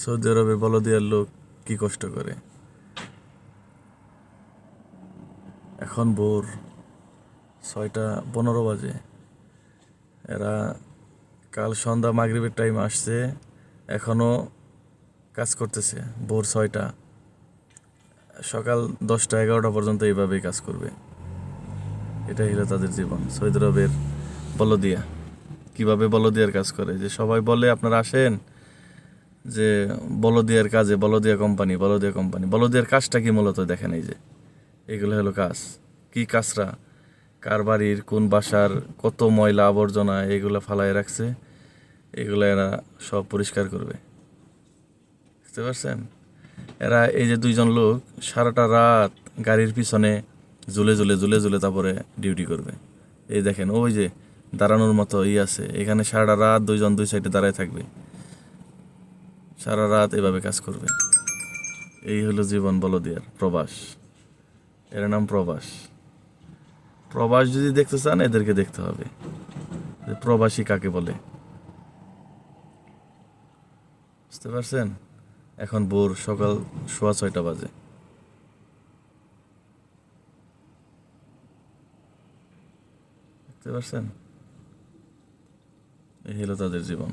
Saudi আরবে বলদিয়ার লোক কি কষ্ট করে। এখন ভোর 6:15 বাজে। এরা কাল সন্ধ্যা মাগরিবের টাইম আসছে, এখনো কাজ করতেছে। ভোর 6টা, সকাল 10টা 11টা পর্যন্ত এইভাবেই কাজ করবে। এটাই হলো তাদের জীবন। সৌদি আরবের বলদিয়া কিভাবে বলদিয়ার কাজ করে, যে সবাই বলে আপনারা আসেন, যে বলদিয়ার কাজে, বলদিয়া কোম্পানি, বলদিয়া কোম্পানি। বলদিয়ার কাজটা কি মূলত দেখেন, এই যে এগুলো হলো কাজ। কি কাজরা, কার বাড়ির কোন বাসার কত ময়লা আবর্জনা এগুলো ফালায় রাখছে, এগুলো এরা সব পরিষ্কার করবে। বুঝতে পারছেন? এরা এই যে দুইজন লোক সারাটা রাত গাড়ির পিছনে ঝুলে ঝুলে ঝুলে ঝুলে তারপরে ডিউটি করবে। এই দেখেন, ওই যে দাঁড়ানোর মতো আছে, এখানে সারাটা রাত দুইজন দুই সাইডে দাঁড়ায় থাকবে, সারা রাত এভাবে কাজ করবে। এই হলো জীবন বলদিয়ার, প্রবাস। এর নাম প্রবাস। প্রবাস যদি দেখতে চান, এদেরকে দেখতে হবে যে প্রবাসী কাকে বলে। বুঝতে পারছেন? এখন ভোর সকাল 6:15 বাজে। বুঝতে পারছেন? এই হলো তাদের জীবন।